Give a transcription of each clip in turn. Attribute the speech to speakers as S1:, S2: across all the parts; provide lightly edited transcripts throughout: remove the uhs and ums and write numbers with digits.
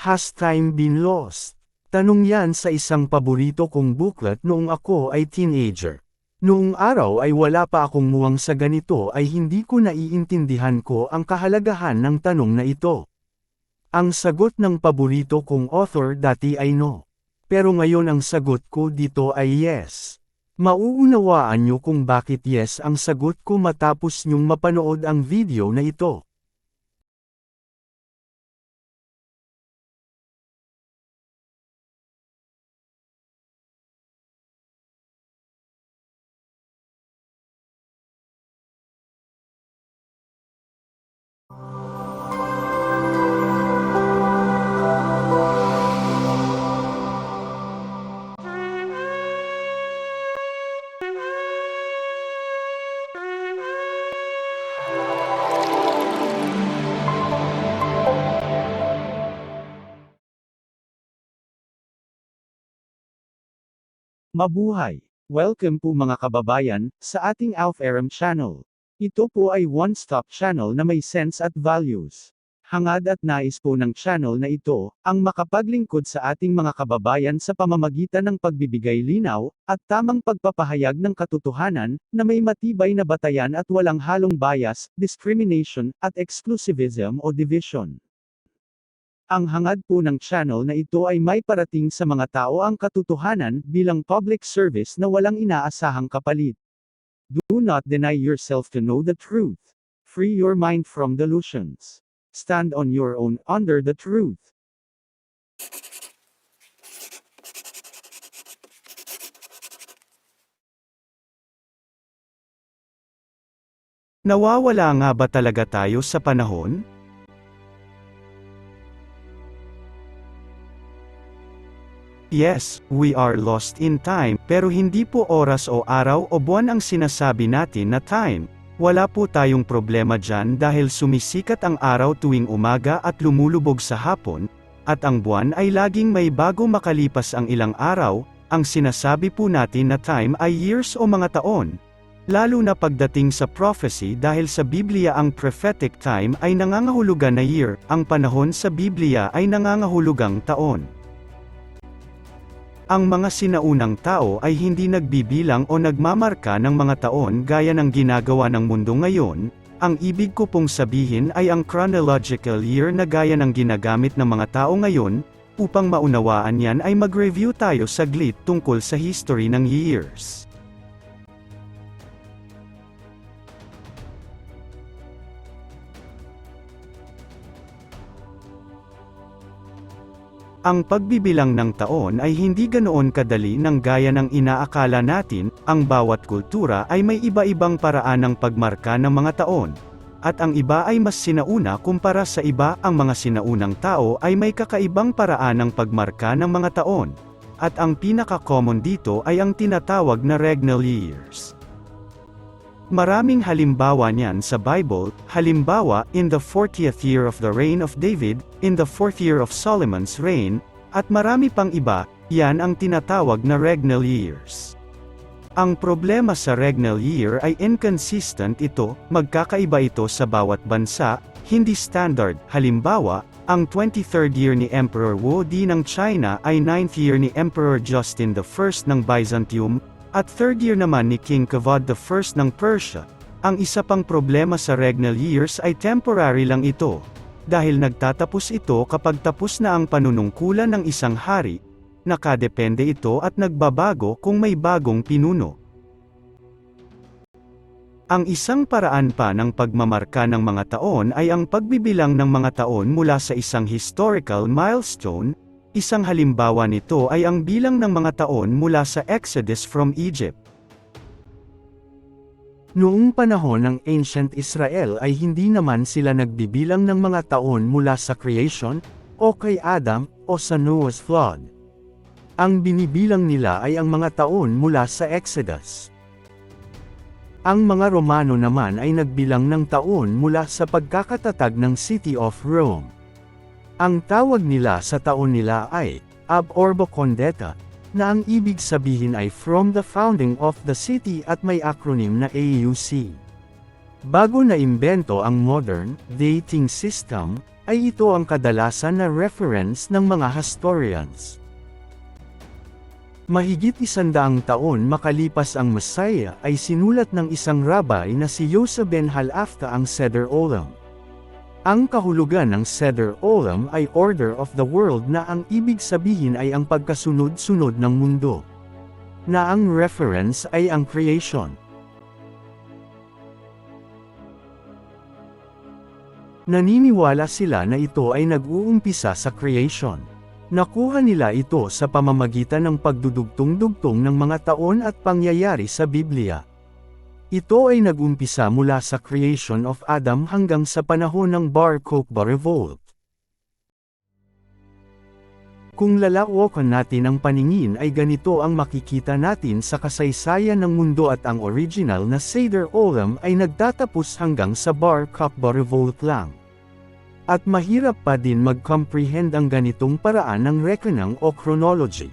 S1: Has time been lost? Tanong yan sa isang paborito kong booklet noong ako ay teenager. Noong araw ay wala pa akong muwang sa ganito ay hindi ko naiintindihan ko ang kahalagahan ng tanong na ito. Ang sagot ng paborito kong author dati ay no. Pero ngayon ang sagot ko dito ay yes. Mauunawaan nyo kung bakit yes ang sagot ko matapos nyong mapanood ang video na ito.
S2: Mabuhay! Welcome po mga kababayan, sa ating Alf Aram channel. Ito po ay one-stop channel na may sense at values. Hangad at nais po ng channel na ito, ang makapaglingkod sa ating mga kababayan sa pamamagitan ng pagbibigay linaw, at tamang pagpapahayag ng katotohanan, na may matibay na batayan at walang halong bias, discrimination, at exclusivism o division. Ang hangad po ng channel na ito ay may parating sa mga tao ang katotohanan bilang public service na walang inaasahang kapalit. Do not deny yourself to know the truth. Free your mind from delusions. Stand on your own under the truth.
S1: Nawawala nga ba talaga tayo sa panahon? Yes, we are lost in time, pero hindi po oras o araw o buwan ang sinasabi natin na time. Wala po tayong problema dyan dahil sumisikat ang araw tuwing umaga at lumulubog sa hapon, at ang buwan ay laging may bago makalipas ang ilang araw. Ang sinasabi po natin na time ay years o mga taon. Lalo na pagdating sa prophecy dahil sa Biblia ang prophetic time ay nangangahulugan na year, ang panahon sa Biblia ay nangangahulugang taon. Ang mga sinaunang tao ay hindi nagbibilang o nagmamarka ng mga taon gaya ng ginagawa ng mundo ngayon. Ang ibig ko pong sabihin ay ang chronological year na gaya ng ginagamit ng mga tao ngayon. Upang maunawaan yan ay mag-review tayo saglit tungkol sa history ng years. Ang pagbibilang ng taon ay hindi ganoon kadali ng gaya ng inaakala natin. Ang bawat kultura ay may iba-ibang paraan ng pagmarka ng mga taon. At ang iba ay mas sinauna kumpara sa iba. Ang mga sinaunang tao ay may kakaibang paraan ng pagmarka ng mga taon. At ang pinaka-common dito ay ang tinatawag na regnal years. Maraming halimbawa niyan sa Bible, halimbawa, in the 40th year of the reign of David, in the 4th year of Solomon's reign, at marami pang iba, yan ang tinatawag na regnal years. Ang problema sa regnal year ay inconsistent ito, magkakaiba ito sa bawat bansa, hindi standard. Halimbawa, ang 23rd year ni Emperor Wu Di ng China ay 9th year ni Emperor Justin I ng Byzantium, at 3rd year naman ni King Kavad I ng Persia. Ang isa pang problema sa regnal years ay temporary lang ito. Dahil nagtatapos ito kapag tapos na ang panunungkulan ng isang hari, nakadepende ito at nagbabago kung may bagong pinuno. Ang isang paraan pa ng pagmamarka ng mga taon ay ang pagbibilang ng mga taon mula sa isang historical milestone. Isang halimbawa nito ay ang bilang ng mga taon mula sa Exodus from Egypt. Noong panahon ng ancient Israel ay hindi naman sila nagbibilang ng mga taon mula sa creation, o kay Adam, o sa Noah's flood. Ang binibilang nila ay ang mga taon mula sa Exodus. Ang mga Romano naman ay nagbilang ng taon mula sa pagkakatatag ng City of Rome. Ang tawag nila sa taon nila ay ab orbo condita, na ang ibig sabihin ay from the founding of the city at may acronym na AUC. Bago na imbento ang modern dating system,
S2: ay ito ang kadalasan na reference ng mga historians. Mahigit 100 taon makalipas ang Messiah ay sinulat ng isang rabbi na si Yosef ben Halafta ang Seder Olam. Ang kahulugan ng Seder Olam ay Order of the World na ang ibig sabihin ay ang pagkasunod-sunod ng mundo. Na ang reference ay ang creation. Naniniwala sila na ito ay nag-uumpisa sa creation. Nakuha nila ito sa pamamagitan ng pagdudugtong-dugtong ng mga taon at pangyayari sa Biblia. Ito ay nag-umpisa mula sa creation of Adam hanggang sa panahon ng Bar Kokhba Revolt. Kung lalawakan natin ang paningin ay ganito ang makikita natin sa kasaysayan ng mundo at ang original na Seder Olam ay nagtatapos hanggang sa Bar Kokhba Revolt lang. At mahirap pa din mag-comprehend ang ganitong paraan ng reckoning o chronology.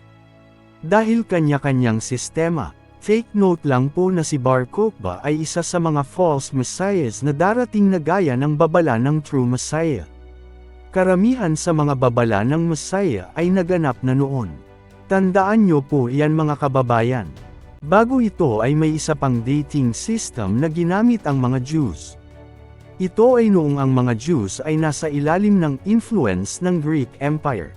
S2: Dahil kanya-kanyang sistema, fake note lang po na si Bar Kokhba ay isa sa mga false messiahs na darating na gaya ng babala ng true messiah. Karamihan sa mga babala ng messiah ay naganap na noon. Tandaan nyo po iyan mga kababayan. Bago ito ay may isa pang dating system na ginamit ang mga Jews. Ito ay noong ang mga Jews ay nasa ilalim ng influence ng Greek Empire.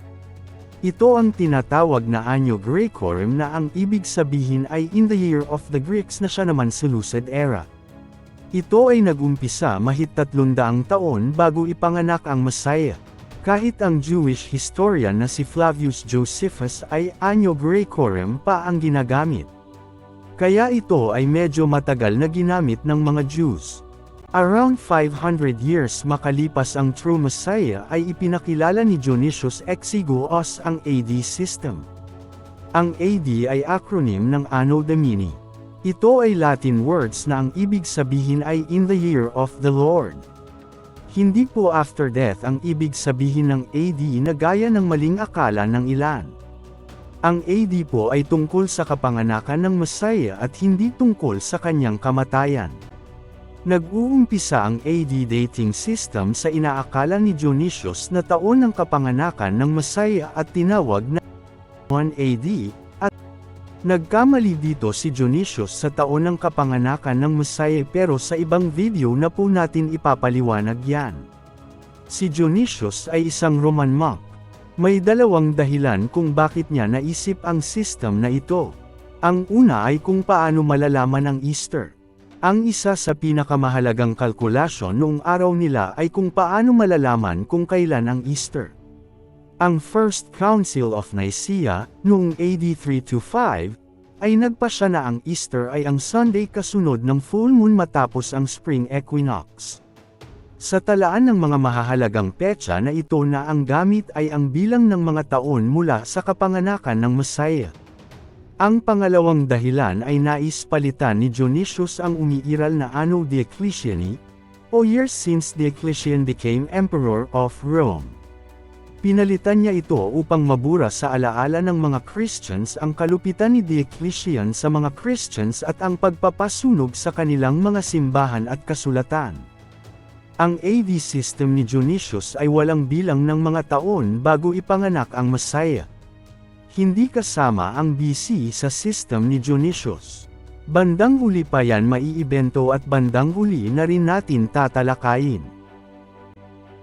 S2: Ito ang tinatawag na Anno Graecorum na ang ibig sabihin ay in the year of the Greeks na siya naman Seleucid era. Ito ay nagumpisa mahit 300 taon bago ipanganak ang Messiah. Kahit ang Jewish historian na si Flavius Josephus ay Anno Graecorum pa ang ginagamit. Kaya ito ay medyo matagal na ginamit ng mga Jews. Around 500 years makalipas ang true Messiah ay ipinakilala ni Dionysius Exiguus ang AD system. Ang AD ay acronym ng Anno Domini. Ito ay Latin words na ang ibig sabihin ay in the year of the Lord. Hindi po after death ang ibig sabihin ng AD na gaya ng maling akala ng ilan. Ang AD po ay tungkol sa kapanganakan ng Messiah at hindi tungkol sa kanyang kamatayan. Nag-uumpisa ang AD dating system sa inaakala ni Dionysius na taon ng kapanganakan ng Messiah at tinawag na 1 AD, at nagkamali dito si Dionysius sa taon ng kapanganakan ng Messiah pero sa ibang video na po natin ipapaliwanag yan. Si Dionysius ay isang Roman monk. May dalawang dahilan kung bakit niya naisip ang system na ito. Ang una ay kung paano malalaman ang Easter. Ang isa sa pinakamahalagang kalkulasyon noong araw nila ay kung paano malalaman kung kailan ang Easter. Ang First Council of Nicaea, noong AD 325, ay nagpasya na ang Easter ay ang Sunday kasunod ng full moon matapos ang spring equinox. Sa talaan ng mga mahahalagang petsa na ito na ang gamit ay ang bilang ng mga taon mula sa kapanganakan ng Messiah. Ang pangalawang dahilan ay nais palitan ni Dionysius ang umiiral na Anno Diocletiani, o years since Diocletian became Emperor of Rome. Pinalitan niya ito upang mabura sa alaala ng mga Christians ang kalupitan ni Diocletian sa mga Christians at ang pagpapasunog sa kanilang mga simbahan at kasulatan. Ang AD system ni Dionysius ay walang bilang ng mga taon bago ipanganak ang Messiah. Hindi kasama ang BC sa system ni Dionysius. Bandang huli pa yan maiibento at bandang huli na rin natin tatalakayin.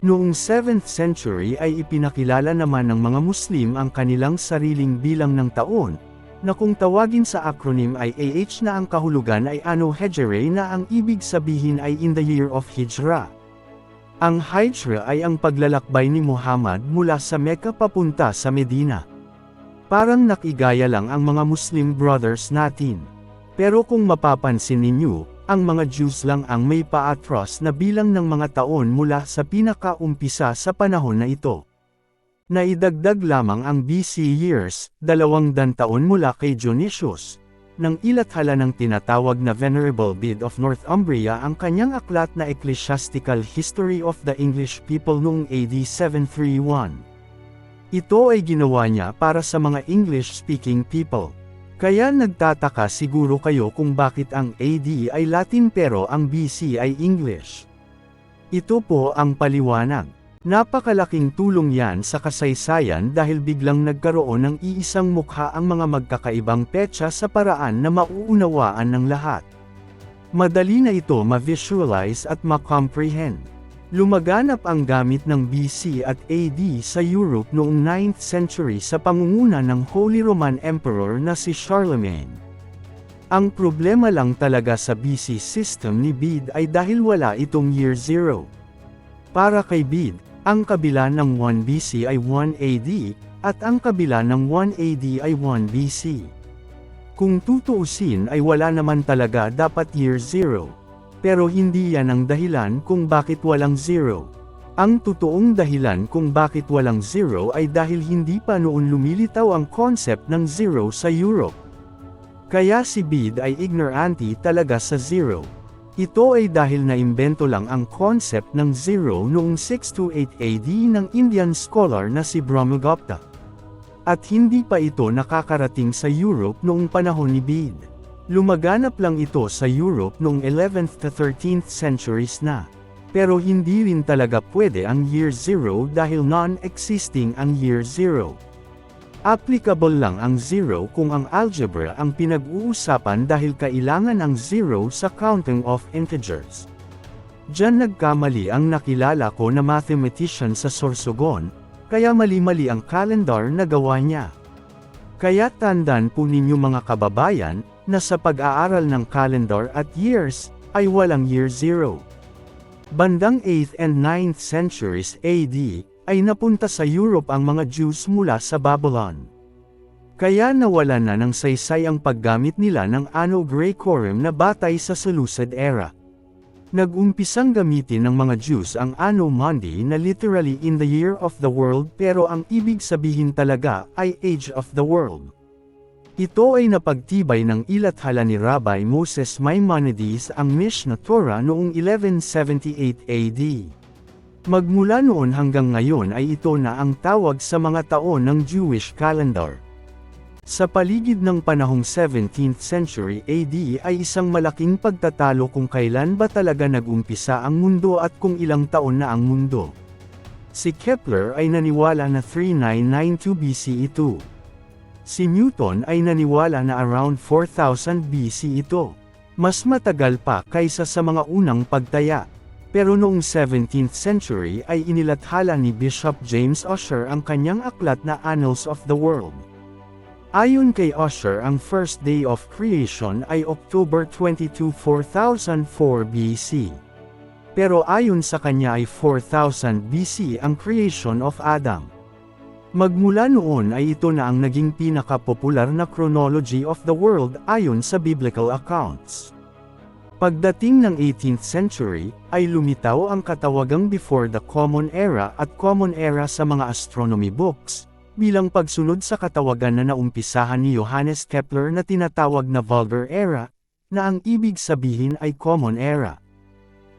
S2: Noong 7th century ay ipinakilala naman ng mga Muslim ang kanilang sariling bilang ng taon, na kung tawagin sa acronym ay AH na ang kahulugan ay Anno Hejre na ang ibig sabihin ay in the year of Hijra. Ang Hijra ay ang paglalakbay ni Muhammad mula sa Mecca papunta sa Medina. Parang nakigaya lang ang mga Muslim brothers natin. Pero kung mapapansin ninyo, ang mga Jews lang ang may paatros na bilang ng mga taon mula sa pinakaumpisa sa panahon na ito. Naidagdag lamang ang BC years, 200 taon mula kay Dionysius, nang ilathala ng tinatawag na Venerable Bede of Northumbria ang kanyang aklat na Ecclesiastical History of the English People noong AD 731. Ito ay ginawa niya para sa mga English-speaking people. Kaya nagtataka siguro kayo kung bakit ang AD ay Latin pero ang BC ay English. Ito po ang paliwanag. Napakalaking tulong yan sa kasaysayan dahil biglang nagkaroon ng iisang mukha ang mga magkakaibang petsa sa paraan na mauunawaan ng lahat. Madali na ito ma-visualize at ma-comprehend. Lumaganap ang gamit ng BC at AD sa Europe noong 9th century sa pangunguna ng Holy Roman Emperor na si Charlemagne. Ang problema lang talaga sa BC system ni Bede ay dahil wala itong year zero. Para kay Bede, ang kabila ng 1 BC ay 1 AD, at ang kabila ng 1 AD ay 1 BC. Kung tutuusin ay wala naman talaga dapat year zero. Pero hindi yan ang dahilan kung bakit walang zero. Ang totoong dahilan kung bakit walang zero ay dahil hindi pa noon lumilitaw ang concept ng zero sa Europe. Kaya si Bede ay ignorante talaga sa zero. Ito ay dahil naimbento lang ang concept ng zero noong 628 AD ng Indian scholar na si Brahmagupta. At hindi pa ito nakakarating sa Europe noong panahon ni Bede. Lumaganap lang ito sa Europe noong 11th to 13th centuries na. Pero hindi rin talaga pwede ang year zero dahil non-existing ang year zero. Applicable lang ang zero kung ang algebra ang pinag-uusapan dahil kailangan ang zero sa counting of integers. Diyan nagkamali ang nakilala ko na mathematician sa Sorsogon, kaya mali-mali ang calendar na gawa niya. Kaya tandaan po ninyo mga kababayan, na sa pag-aaral ng calendar at years, ay walang year zero. Bandang 8th and 9th centuries AD, ay napunta sa Europe ang mga Jews mula sa Babylon. Kaya nawala na ng saysay ang paggamit nila ng Anno Graecorum na batay sa Seleucid era. Nag-umpisang gamitin ng mga Jews ang Anno Mundi na literally in the year of the world pero ang ibig sabihin talaga ay age of the world. Ito ay napagtibay ng ilathala ni Rabbi Moses Maimonides ang Mishnah Torah noong 1178 AD. Magmula noon hanggang ngayon ay ito na ang tawag sa mga taon ng Jewish calendar. Sa paligid ng panahong 17th century AD ay isang malaking pagtatalo kung kailan ba talaga nag-umpisa ang mundo at kung ilang taon na ang mundo. Si Kepler ay naniwala na 3992 BC ito. Si Newton ay naniwala na around 4000 BC ito. Mas matagal pa kaysa sa mga unang pagtaya. Pero noong 17th century ay inilathala ni Bishop James Ussher ang kanyang aklat na Annals of the World. Ayon kay Ussher ang first day of creation ay October 22, 4004 BC. Pero ayon sa kanya ay 4000 BC ang creation of Adam. Magmula noon ay ito na ang naging pinakapopular na chronology of the world ayon sa biblical accounts. Pagdating ng 18th century, ay lumitaw ang katawagang before the Common Era at Common Era sa mga astronomy books, bilang pagsunod sa katawagan na naumpisahan ni Johannes Kepler na tinatawag na Vulgar Era, na ang ibig sabihin ay Common Era.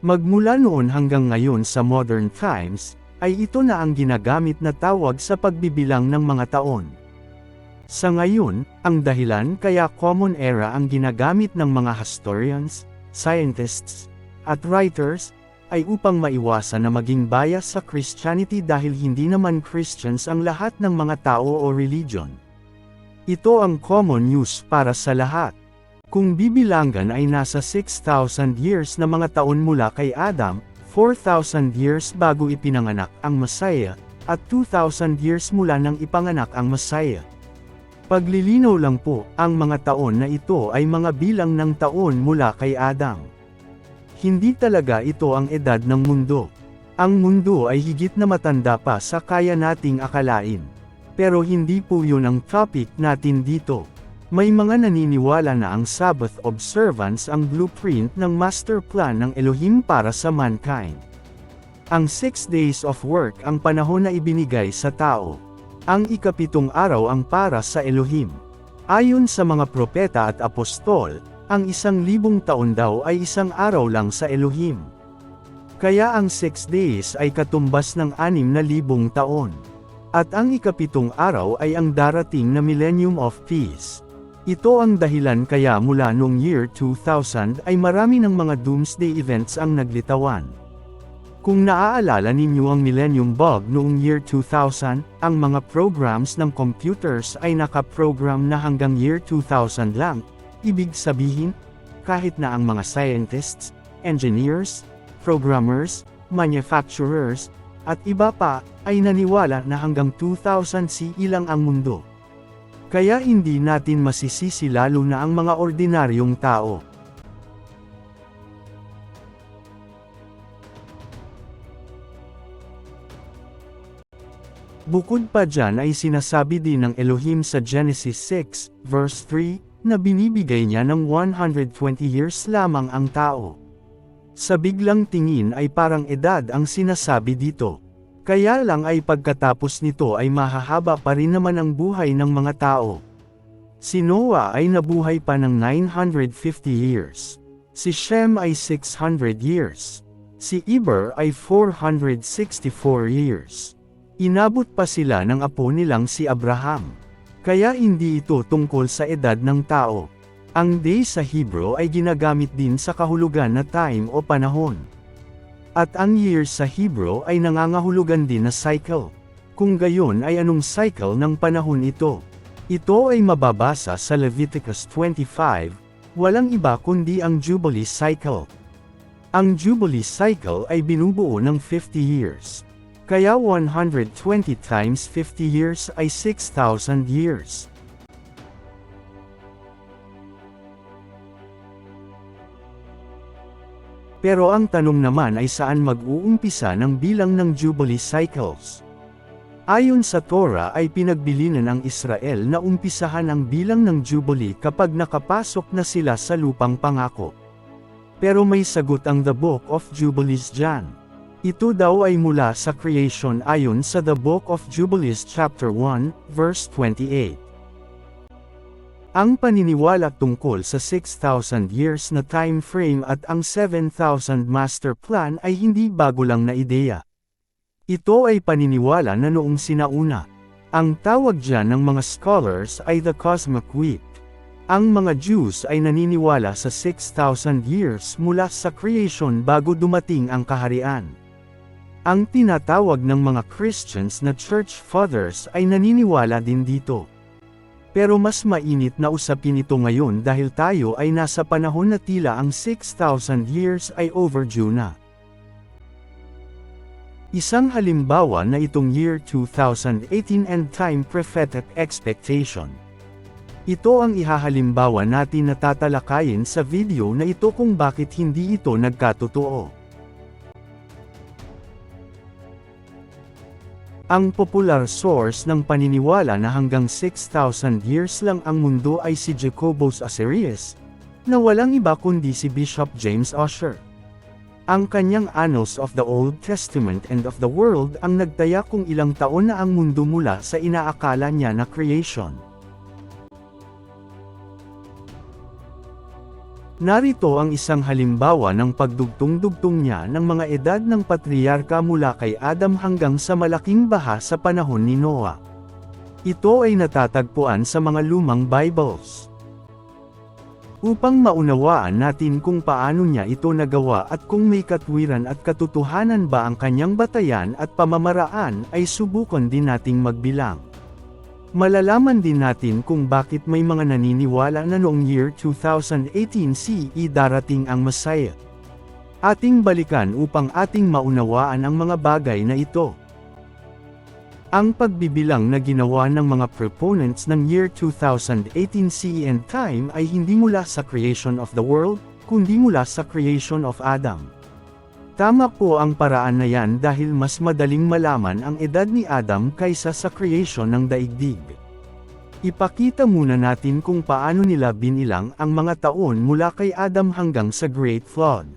S2: Magmula noon hanggang ngayon sa modern times, ay ito na ang ginagamit na tawag sa pagbibilang ng mga taon. Sa ngayon, ang dahilan kaya Common Era ang ginagamit ng mga historians, scientists, at writers, ay upang maiwasan na maging bias sa Christianity dahil hindi naman Christians ang lahat ng mga tao o religion. Ito ang common use para sa lahat. Kung bibilangan ay nasa 6,000 years na mga taon mula kay Adam, 4,000 years bago ipinanganak ang Messiah, at 2,000 years mula nang ipanganak ang Messiah. Paglilinaw lang po, ang mga taon na ito ay mga bilang ng taon mula kay Adam. Hindi talaga ito ang edad ng mundo. Ang mundo ay higit na matanda pa sa kaya nating akalain. Pero hindi po yun ang topic natin dito. May mga naniniwala na ang Sabbath observance ang blueprint ng master plan ng Elohim para sa mankind. Ang 6 days of work ang panahon na ibinigay sa tao. Ang ikapitong araw ang para sa Elohim. Ayon sa mga propeta at apostol, ang 1,000 taon daw ay isang araw lang sa Elohim. Kaya ang 6 days ay katumbas ng 6,000 taon. At ang ikapitong araw ay ang darating na Millennium of Peace. Ito ang dahilan kaya mula noong year 2000 ay marami ng mga doomsday events ang naglitawan. Kung naaalala ninyo ang Millennium Bug noong year 2000, ang mga programs ng computers ay nakaprogram na hanggang year 2000 lang. Ibig sabihin, kahit na ang mga scientists, engineers, programmers, manufacturers, at iba pa, ay naniwala na hanggang 2000 CE lang ang mundo. Kaya hindi natin masisisi lalo na ang mga ordinaryong tao. Bukod pa dyan ay sinasabi din ng Elohim sa Genesis 6, verse 3, na binibigay niya ng 120 years lamang ang tao. Sa biglang tingin ay parang edad ang sinasabi dito. Kaya lang ay pagkatapos nito ay mahahaba pa rin naman ang buhay ng mga tao. Si Noah ay nabuhay pa ng 950 years. Si Shem ay 600 years. Si Eber ay 464 years. Inabot pa sila ng apo nilang si Abraham. Kaya hindi ito tungkol sa edad ng tao. Ang day sa Hebrew ay ginagamit din sa kahulugan na time o panahon. At ang years sa Hebrew ay nangangahulugan din na cycle. Kung gayon ay anong cycle ng panahon ito? Ito ay mababasa sa Leviticus 25, walang iba kundi ang Jubilee cycle. Ang Jubilee cycle ay binubuo ng 50 years. Kaya 120 times 50 years ay 6,000 years. Pero ang tanong naman ay saan mag-uumpisa ng bilang ng Jubilee cycles? Ayon sa Torah ay pinagbilinan ang Israel na umpisahan ang bilang ng Jubilee kapag nakapasok na sila sa lupang pangako. Pero may sagot ang The Book of Jubilees dyan. Ito daw ay mula sa creation ayon sa The Book of Jubilees chapter 1, verse 28. Ang paniniwala tungkol sa 6,000 years na time frame at ang 7,000 master plan ay hindi bago lang na ideya. Ito ay paniniwala na noong sinauna. Ang tawag dyan ng mga scholars ay the Cosmic Week. Ang mga Jews ay naniniwala sa 6,000 years mula sa creation bago dumating ang kaharian. Ang tinatawag ng mga Christians na Church Fathers ay naniniwala din dito. Pero mas mainit na usapin ito ngayon dahil tayo ay nasa panahon na tila ang 6,000 years ay overdue na. Isang halimbawa na itong year 2018 and time prophetic expectation. Ito ang ihahalimbawa natin na tatalakayin sa video na ito kung bakit hindi ito nagkatotoo. Ang popular source ng paniniwala na hanggang 6,000 years lang ang mundo ay si Jacobus Aserius, na walang iba kundi si Bishop James Ussher. Ang kanyang Annals of the Old Testament and of the World ang nagtaya kung ilang taon na ang mundo mula sa inaakala niya na creation. Narito ang isang halimbawa ng pagdugtong-dugtong niya ng mga edad ng patriarka mula kay Adam hanggang sa malaking baha sa panahon ni Noah. Ito ay natatagpuan sa mga lumang Bibles. Upang maunawaan natin kung paano niya ito nagawa at kung may katwiran at katotohanan ba ang kanyang batayan at pamamaraan ay subukan din nating magbilang. Malalaman din natin kung bakit may mga naniniwala na noong year 2018 CE darating ang Messiah. Ating balikan upang ating maunawaan ang mga bagay na ito. Ang pagbibilang na ginawa ng mga proponents ng year 2018 CE and time ay hindi mula sa creation of the world, kundi mula sa creation of Adam. Tama po ang paraan na yan dahil mas madaling malaman ang edad ni Adam kaysa sa creation ng daigdig. Ipakita muna natin kung paano nila binilang ang mga taon mula kay Adam hanggang sa Great Flood.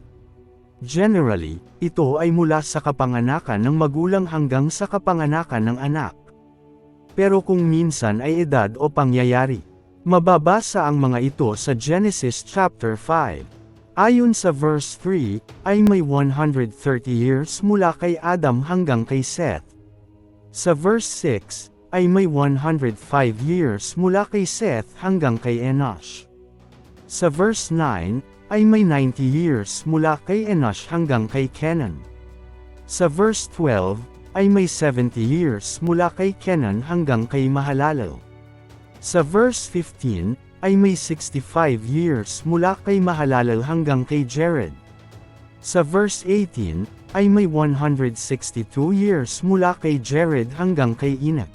S2: Generally, ito ay mula sa kapanganakan ng magulang hanggang sa kapanganakan ng anak. Pero kung minsan ay edad o pangyayari, mababasa ang mga ito sa Genesis chapter 5. Ayon sa verse 3, ay may 130 years mula kay Adam hanggang kay Seth. Sa verse 6, ay may 105 years mula kay Seth hanggang kay Enosh. Sa verse 9, ay may 90 years mula kay Enosh hanggang kay Kenan. Sa verse 12, ay may 70 years mula kay Kenan hanggang kay Mahalalel. Sa verse 15, ay may 65 years mula kay Mahalalel hanggang kay Jared. Sa verse 18, ay may 162 years mula kay Jared hanggang kay Enoch.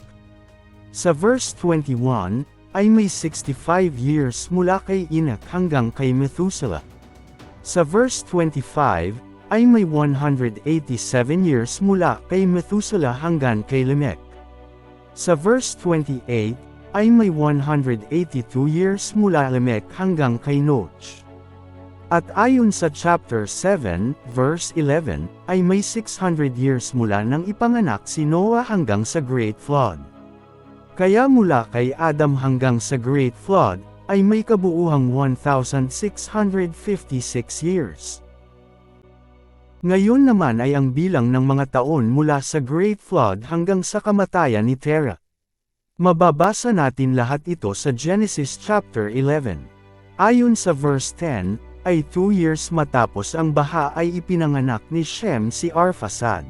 S2: Sa verse 21, ay may 65 years mula kay Enoch hanggang kay Methuselah. Sa verse 25, ay may 187 years mula kay Methuselah hanggang kay Lamech. Sa verse 28, ay may 182 years mula Lamech hanggang kay Noach. At ayon sa chapter 7, verse 11, ay may 600 years mula nang ipanganak si Noah hanggang sa Great Flood. Kaya mula kay Adam hanggang sa Great Flood, ay may kabuuhang 1,656 years. Ngayon naman ay ang bilang ng mga taon mula sa Great Flood hanggang sa kamatayan ni Terah. Mababasa natin lahat ito sa Genesis chapter 11. Ayon sa verse 10, ay 2 years matapos ang baha ay ipinanganak ni Shem si Arphaxad.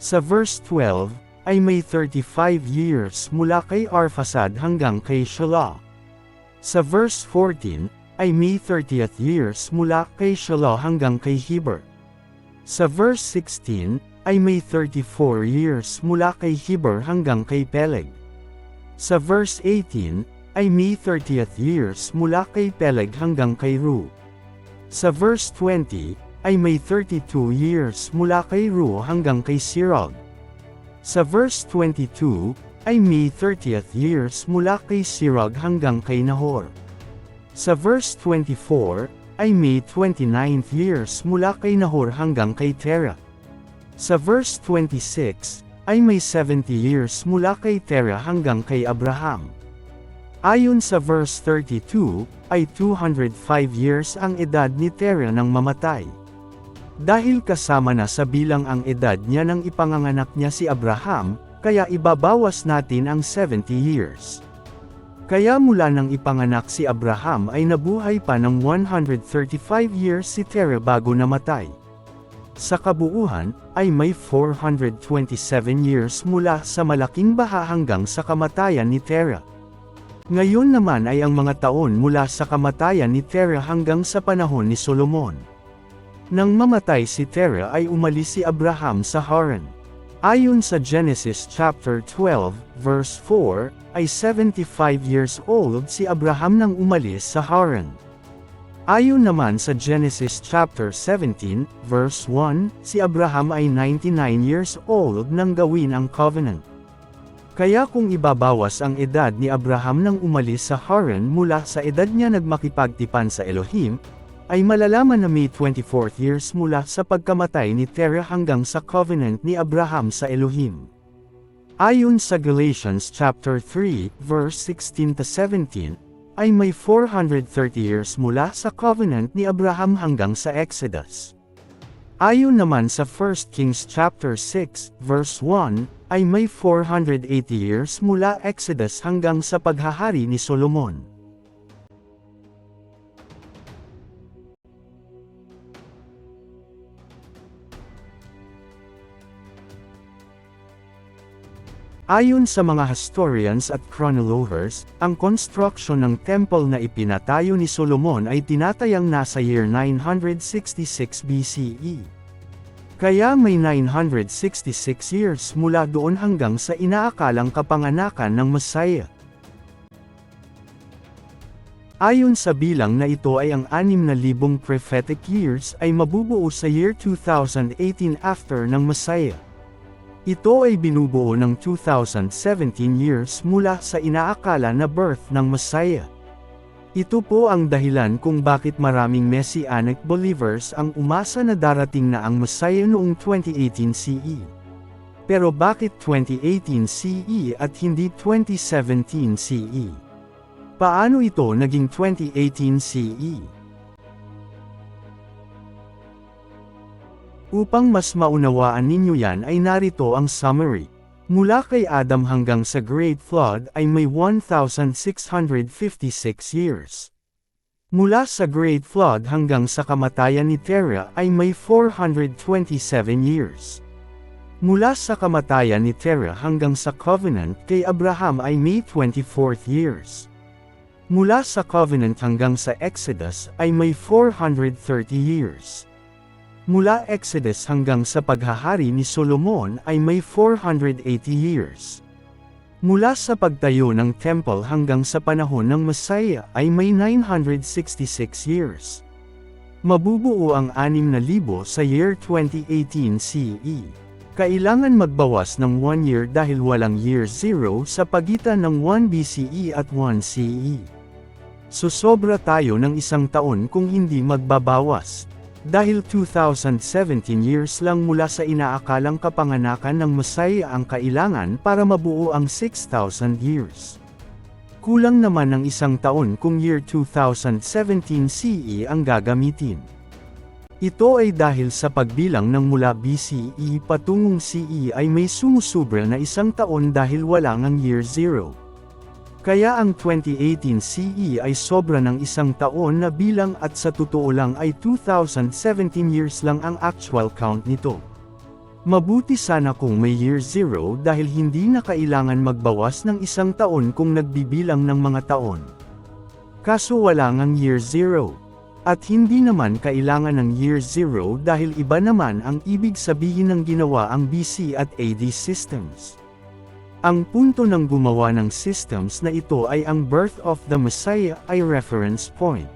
S2: Sa verse 12, ay may 35 years mula kay Arphaxad hanggang kay Shelah. Sa verse 14, ay may 30th years mula kay Shelah hanggang kay Heber. Sa verse 16, ay may 34 years mula kay Heber hanggang kay Peleg. Sa verse 18, ay may 30th years mula kay Peleg hanggang kay Ru. Sa verse 20, ay may 32 years mula kay Ru hanggang kay Sirog. Sa verse 22, ay may 30th years mula kay Sirog hanggang kay Nahor. Sa verse 24, ay may 29th years mula kay Nahor hanggang kay Terah. Sa verse 26, ay may 70 years mula kay Terah hanggang kay Abraham. Ayon sa verse 32, ay 205 years ang edad ni Terah nang mamatay. Dahil kasama na sa bilang ang edad niya nang ipanganganak niya si Abraham, kaya ibabawas natin ang 70 years. Kaya mula nang ipanganak si Abraham ay nabuhay pa ng 135 years si Terah bago namatay. Sa kabuuhan, ay may 427 years mula sa malaking baha hanggang sa kamatayan ni Terah. Ngayon naman ay ang mga taon mula sa kamatayan ni Terah hanggang sa panahon ni Solomon. Nang mamatay si Terah ay umalis si Abraham sa Haran. Ayon sa Genesis chapter 12, verse 4, ay 75 years old si Abraham nang umalis sa Haran. Ayon naman sa Genesis chapter 17, verse 1, si Abraham ay 99 years old nang gawin ang covenant. Kaya kung ibabawas ang edad ni Abraham nang umalis sa Haran mula sa edad niya nagmakipagtipan sa Elohim, ay malalaman na may 24th years mula sa pagkamatay ni Terah hanggang sa covenant ni Abraham sa Elohim. Ayon sa Galatians chapter 3, verse 16-17, ay may 430 years mula sa covenant ni Abraham hanggang sa Exodus. Ayon naman sa 1 Kings chapter 6, verse 1, ay may 480 years mula Exodus hanggang sa paghahari ni Solomon. Ayon sa mga historians at chronologers, ang construction ng temple na ipinatayo ni Solomon ay tinatayang nasa year 966 BCE. Kaya may 966 years mula doon hanggang sa inaakalang kapanganakan ng Messiah. Ayon sa bilang na ito ay ang 6,000 prophetic years ay mabubuo sa year 2018 after ng Messiah. Ito ay binubuo ng 2017 years mula sa inaakala na birth ng Messiah. Ito po ang dahilan kung bakit maraming Messianic believers ang umasa na darating na ang Messiah noong 2018 CE. Pero bakit 2018 CE at hindi 2017 CE? Paano ito naging 2018 CE? Upang mas maunawaan ninyo yan ay narito ang summary. Mula kay Adam hanggang sa Great Flood ay may 1,656 years. Mula sa Great Flood hanggang sa kamatayan ni Terah ay may 427 years. Mula sa kamatayan ni Terah hanggang sa Covenant kay Abraham ay may 24 years. Mula sa Covenant hanggang sa Exodus ay may 430 years. Mula Exodus hanggang sa paghahari ni Solomon ay may 480 years. Mula sa pagtayo ng temple hanggang sa panahon ng Messiah ay may 966 years. Mabubuo ang 6,000 sa year 2018 CE. Kailangan magbawas ng 1 year dahil walang year 0 sa pagitan ng 1 BCE at 1 CE. Susobra tayo ng 1 taon kung hindi magbabawas. Dahil 2017 years lang mula sa inaakalang kapanganakan ng Messiah ang kailangan para mabuo ang 6,000 years. Kulang naman ng 1 taon kung year 2017 CE ang gagamitin. Ito ay dahil sa pagbilang ng mula BCE patungong CE ay may sumusobra na 1 taon dahil wala ngang year 0. Kaya ang 2018 CE ay sobra ng 1 taon na bilang at sa totoo lang ay 2017 years lang ang actual count nito. Mabuti sana kung may year 0 dahil hindi na kailangan magbawas ng 1 taon kung nagbibilang ng mga taon. Kaso wala ngang year 0. At hindi naman kailangan ng year 0 dahil iba naman ang ibig sabihin ng ginawa ang BC at AD systems. Ang punto ng gumawa ng systems na ito ay ang birth of the Messiah ay reference point.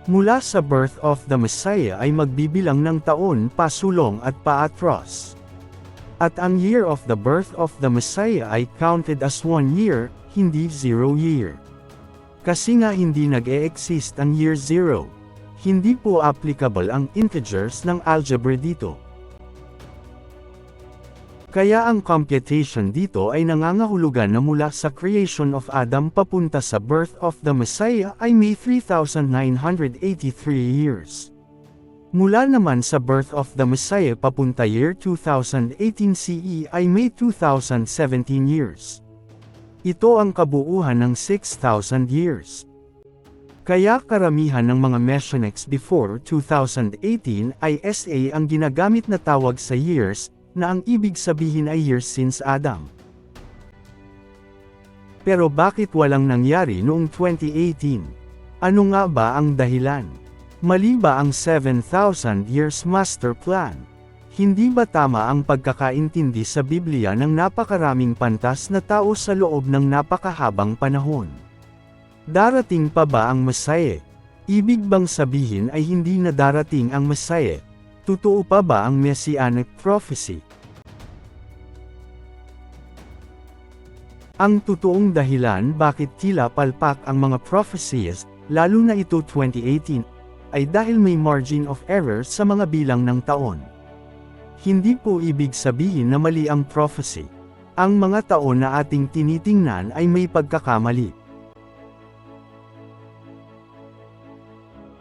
S2: Mula sa birth of the Messiah ay magbibilang ng taon pasulong at paatros. At ang year of the birth of the Messiah ay counted as 1 year, hindi 0 year. Kasi nga hindi nag-e-exist ang year 0. Hindi po applicable ang integers ng algebra dito. Kaya ang computation dito ay nangangahulugan na mula sa creation of Adam papunta sa birth of the Messiah ay may 3,983 years. Mula naman sa birth of the Messiah papunta year 2018 CE ay may 2017 years. Ito ang kabuuan ng 6,000 years. Kaya karamihan ng mga messianics before 2018 ay SA ang ginagamit na tawag sa years, na ang ibig sabihin ay years since Adam. Pero bakit walang nangyari noong 2018? Ano nga ba ang dahilan? Mali ba ang 7,000 years master plan? Hindi ba tama ang pagkakaintindi sa Biblia ng napakaraming pantas na tao sa loob ng napakahabang panahon? Darating pa ba ang Messiah? Ibig bang sabihin ay hindi na darating ang Messiah? Totoo pa ba ang Messianic prophecy? Ang totoong dahilan bakit tila palpak ang mga prophecies, lalo na ito 2018, ay dahil may margin of error sa mga bilang ng taon. Hindi po ibig sabihin na mali ang prophecy. Ang mga taon na ating tinitingnan ay may pagkakamali.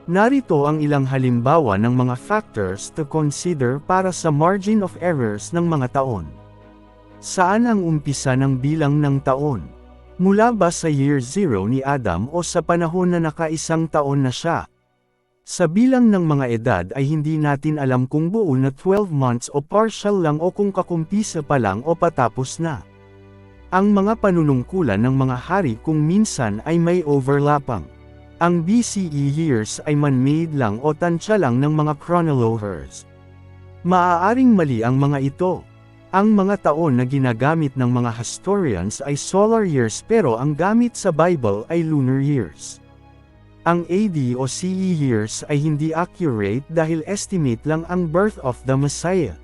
S2: Narito ang ilang halimbawa ng mga factors to consider para sa margin of errors ng mga taon. Saan ang umpisa ng bilang ng taon? Mula ba sa year 0 ni Adam o sa panahon na naka-1 taon na siya? Sa bilang ng mga edad ay hindi natin alam kung buo na 12 months o partial lang o kung kakumpisa pa lang o patapos na. Ang mga panunungkulan ng mga hari kung minsan ay may overlapping. Ang BCE years ay man-made lang o tansya lang ng mga chronologers. Maaaring mali ang mga ito. Ang mga taon na ginagamit ng mga historians ay solar years pero ang gamit sa Bible ay lunar years. Ang AD o CE years ay hindi accurate dahil estimate lang ang birth of the Messiah.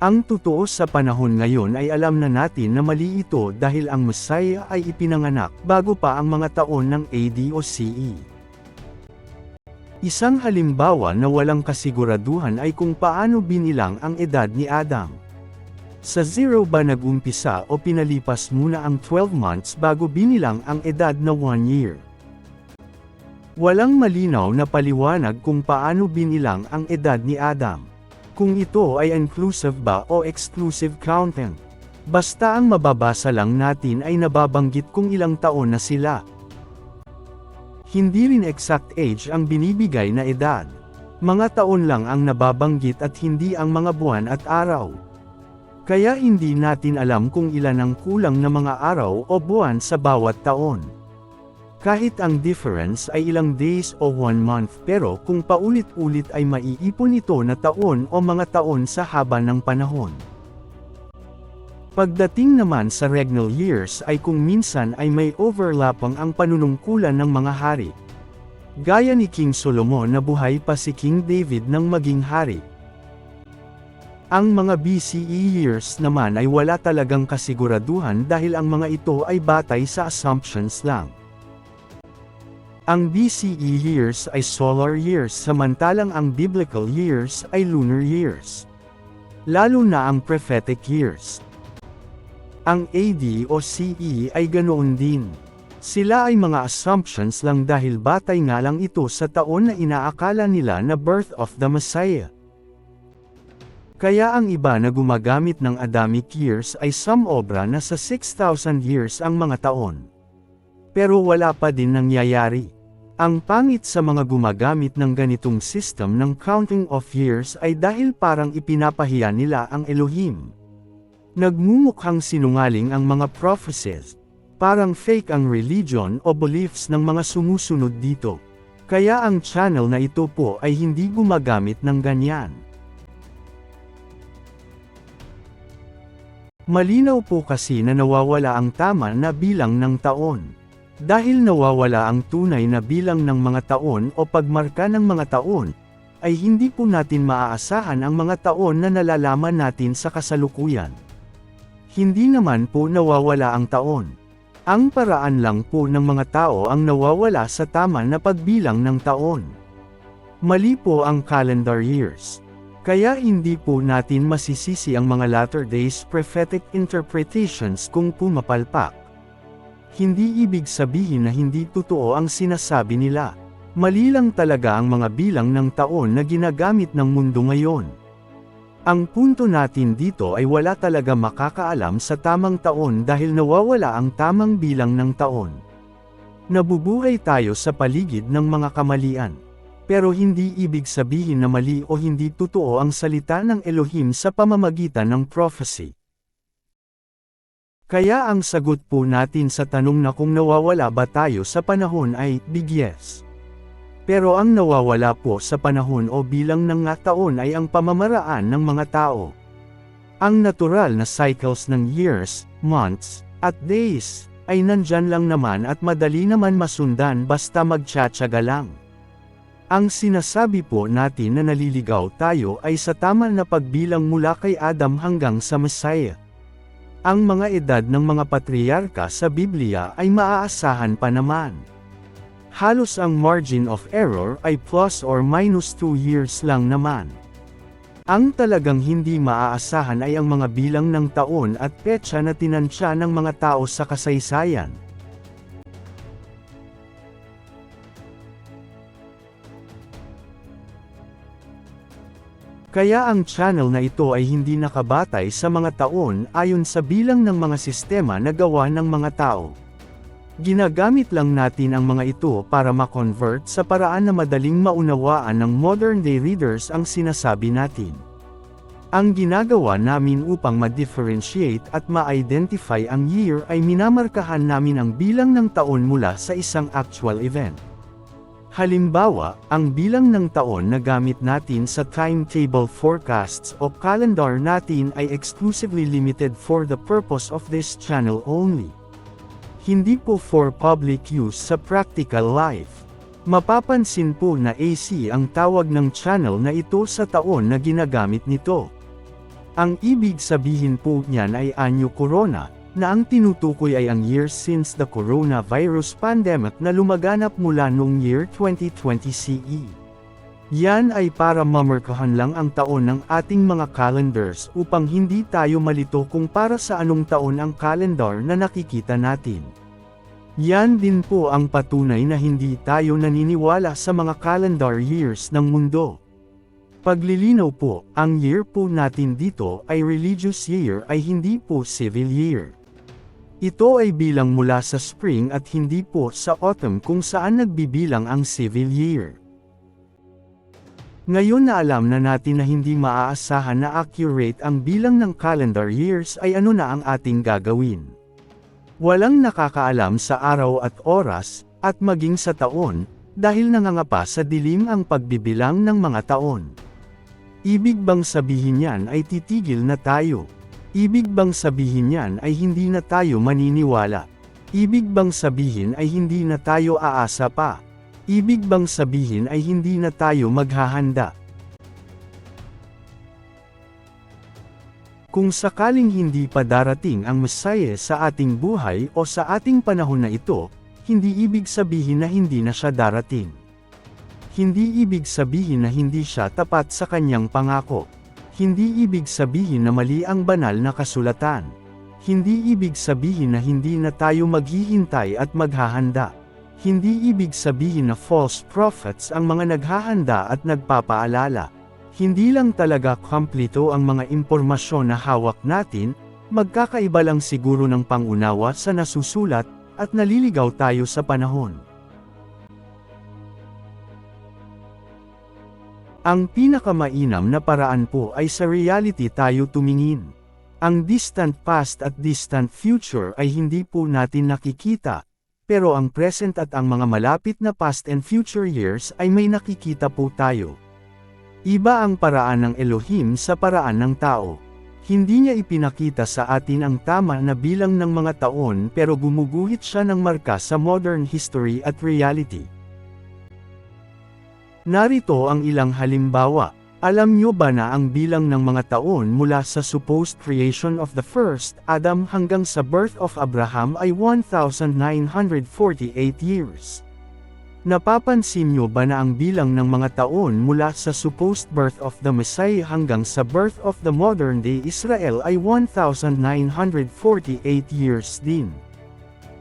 S2: Ang totoo sa panahon ngayon ay alam na natin na mali ito dahil ang Messiah ay ipinanganak bago pa ang mga taon ng AD o CE. Isang halimbawa na walang kasiguraduhan ay kung paano binilang ang edad ni Adam. Sa 0 ba nag-umpisa o pinalipas muna ang 12 months bago binilang ang edad na 1 year? Walang malinaw na paliwanag kung paano binilang ang edad ni Adam. Kung ito ay inclusive ba o exclusive counting. Basta ang mababasa lang natin ay nababanggit kung ilang taon na sila. Hindi rin exact age ang binibigay na edad. Mga taon lang ang nababanggit at hindi ang mga buwan at araw. Kaya hindi natin alam kung ilan ang kulang na mga araw o buwan sa bawat taon. Kahit ang difference ay ilang days o 1 month, pero kung paulit-ulit ay maiipon ito na taon o mga taon sa haba ng panahon. Pagdating naman sa regnal years ay kung minsan ay may overlapang ang panunungkulan ng mga hari. Gaya ni King Solomon na buhay pa si King David nang maging hari. Ang mga BCE years naman ay wala talagang kasiguraduhan dahil ang mga ito ay batay sa assumptions lang. Ang BCE years ay solar years samantalang ang biblical years ay lunar years. Lalo na ang prophetic years. Ang AD o CE ay ganoon din. Sila ay mga assumptions lang dahil batay nga lang ito sa taon na inaakala nila na birth of the Messiah. Kaya ang iba na gumagamit ng Adamic years ay sumobra na sa 6,000 years ang mga taon. Pero wala pa din nangyayari. Ang pangit sa mga gumagamit ng ganitong system ng counting of years ay dahil parang ipinapahiya nila ang Elohim. Nagmumukhang sinungaling ang mga prophecies. Parang fake ang religion o beliefs ng mga sumusunod dito. Kaya ang channel na ito po ay hindi gumagamit ng ganyan. Malinaw po kasi na nawawala ang tama na bilang ng taon. Dahil nawawala ang tunay na bilang ng mga taon o pagmarka ng mga taon, ay hindi po natin maaasahan ang mga taon na nalalaman natin sa kasalukuyan. Hindi naman po nawawala ang taon. Ang paraan lang po ng mga tao ang nawawala sa tama na pagbilang ng taon. Mali po ang calendar years. Kaya hindi po natin masisisi ang mga latter days prophetic interpretations kung pumapalpak. Hindi ibig sabihin na hindi totoo ang sinasabi nila. Mali lang talaga ang mga bilang ng taon na ginagamit ng mundo ngayon. Ang punto natin dito ay wala talaga makakaalam sa tamang taon dahil nawawala ang tamang bilang ng taon. Nabubuhay tayo sa paligid ng mga kamalian. Pero hindi ibig sabihin na mali o hindi totoo ang salita ng Elohim sa pamamagitan ng prophecy. Kaya ang sagot po natin sa tanong na kung nawawala ba tayo sa panahon ay big yes. Pero ang nawawala po sa panahon o bilang ng nga taon ay ang pamamaraan ng mga tao. Ang natural na cycles ng years, months, at days, ay nandyan lang naman at madali naman masundan basta magtsatsaga lang. Ang sinasabi po natin na naliligaw tayo ay sa tama na pagbilang mula kay Adam hanggang sa Messiah. Ang mga edad ng mga patriarka sa Biblia ay maaasahan pa naman. Halos ang margin of error ay plus or minus 2 years lang naman. Ang talagang hindi maaasahan ay ang mga bilang ng taon at petsa na tinansya ng mga tao sa kasaysayan. Kaya ang channel na ito ay hindi nakabatay sa mga taon ayon sa bilang ng mga sistema na gawa ng mga tao. Ginagamit lang natin ang mga ito para ma-convert sa paraan na madaling maunawaan ng modern-day readers ang sinasabi natin. Ang ginagawa namin upang ma-differentiate at ma-identify ang year ay minamarkahan namin ang bilang ng taon mula sa isang actual event. Halimbawa, ang bilang ng taon na gamit natin sa timetable forecasts o calendar natin ay exclusively limited for the purpose of this channel only. Hindi po for public use sa practical life. Mapapansin po na AC ang tawag ng channel na ito sa taon na ginagamit nito. Ang ibig sabihin po niyan ay Anyo Corona, na ang tinutukoy ay ang years since the coronavirus pandemic na lumaganap mula noong year 2020 CE. Yan ay para mamarkahan lang ang taon ng ating mga calendars upang hindi tayo malito kung para sa anong taon ang calendar na nakikita natin. Yan din po ang patunay na hindi tayo naniniwala sa mga calendar years ng mundo. Paglilinaw po, ang year po natin dito ay religious year ay hindi po civil year.
S1: Ito ay bilang mula sa spring at hindi po sa autumn kung saan nagbibilang ang civil year. Ngayon na alam na natin na hindi maaasahan na accurate ang bilang ng calendar years ay ano na ang ating gagawin. Walang nakakaalam sa araw at oras, at maging sa taon, dahil nangangapa sa dilim ang pagbibilang ng mga taon. Ibig bang sabihin yan ay titigil na tayo? Ibig bang sabihin yan ay hindi na tayo maniniwala? Ibig bang sabihin ay hindi na tayo aasa pa? Ibig bang sabihin ay hindi na tayo maghahanda? Kung sakaling hindi pa darating ang Messiah sa ating buhay o sa ating panahon na ito, hindi ibig sabihin na hindi na siya darating. Hindi ibig sabihin na hindi siya tapat sa kanyang pangako. Hindi ibig sabihin na mali ang banal na kasulatan. Hindi ibig sabihin na hindi na tayo maghihintay at maghahanda. Hindi ibig sabihin na false prophets ang mga naghahanda at nagpapaalala. Hindi lang talaga kompleto ang mga impormasyon na hawak natin, magkakaiba lang siguro ng pangunawa sa nasusulat, at naliligaw tayo sa panahon. Ang pinakamainam na paraan po ay sa reality tayo tumingin. Ang distant past at distant future ay hindi po natin nakikita, pero ang present at ang mga malapit na past and future years ay may nakikita po tayo. Iba ang paraan ng Elohim sa paraan ng tao. Hindi niya ipinakita sa atin ang tama na bilang ng mga taon pero gumuguhit siya ng marka sa modern history at reality. Narito ang ilang halimbawa. Alam nyo ba na ang bilang ng mga taon mula sa supposed creation of the first Adam hanggang sa birth of Abraham ay 1,948 years? Napapansin nyo ba na ang bilang ng mga taon mula sa supposed birth of the Messiah hanggang sa birth of the modern-day Israel ay 1,948 years din?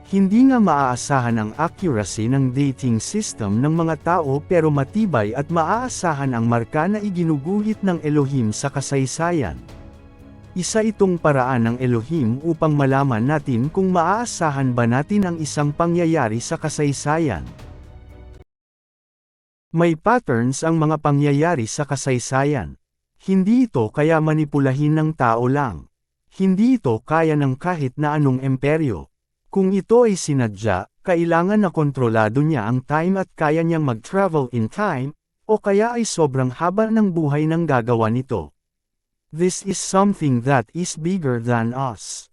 S1: Hindi nga maaasahan ang accuracy ng dating system ng mga tao pero matibay at maaasahan ang marka na iginuguhit ng Elohim sa kasaysayan. Isa itong paraan ng Elohim upang malaman natin kung maaasahan ba natin ang isang pangyayari sa kasaysayan. May patterns ang mga pangyayari sa kasaysayan. Hindi ito kaya manipulahin ng tao lang. Hindi ito kaya ng kahit na anong imperyo. Kung ito ay sinadya, kailangan na kontrolado niya ang time at kaya niyang mag-travel in time, o kaya ay sobrang haba ng buhay ng gagawa nito. This is something that is bigger than us.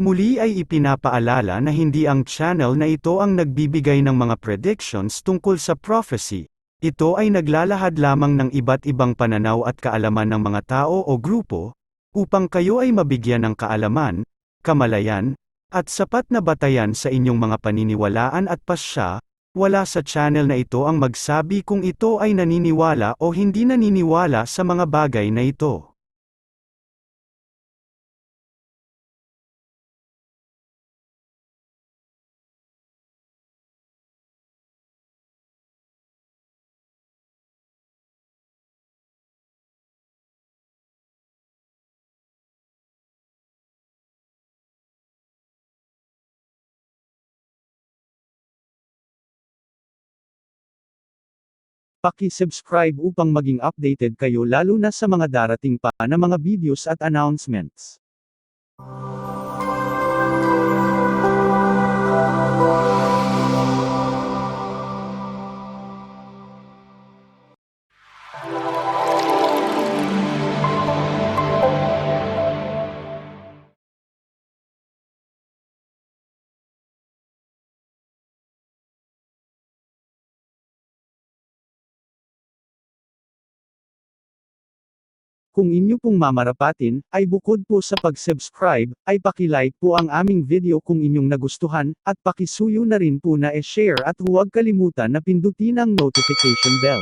S1: Muli ay ipinapaalala na hindi ang channel na ito ang nagbibigay ng mga predictions tungkol sa prophecy. Ito ay naglalahad lamang ng iba't ibang pananaw at kaalaman ng mga tao o grupo, upang kayo ay mabigyan ng kaalaman, kamalayan, at sapat na batayan sa inyong mga paniniwalaan at pasya. Wala sa channel na ito ang magsabi kung ito ay naniniwala o hindi naniniwala sa mga bagay na ito.
S2: Paki-subscribe upang maging updated kayo lalo na sa mga darating pa na mga videos at announcements. Kung inyo pong mamarapatin, ay bukod po sa pag-subscribe, ay paki-like po ang aming video kung inyong nagustuhan, at pakisuyo na rin po na e-share at huwag kalimutan na pindutin ang notification bell.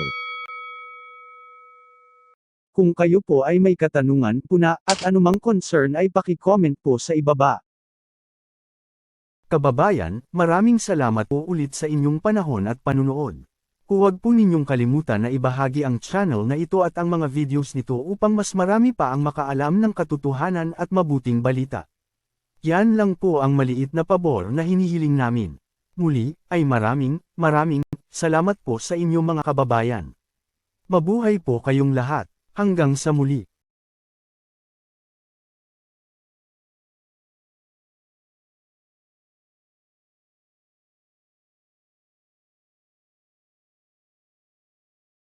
S2: Kung kayo po ay may katanungan po na, at anumang concern ay paki-comment po sa ibaba.
S1: Kababayan, maraming salamat po ulit sa inyong panahon at panunood. Huwag po ninyong kalimutan na ibahagi ang channel na ito at ang mga videos nito upang mas marami pa ang makaalam ng katotohanan at mabuting balita.
S3: Yan lang po ang maliit na pabor na hinihiling namin. Muli, ay maraming salamat po sa inyong mga kababayan. Mabuhay po kayong lahat. Hanggang sa muli.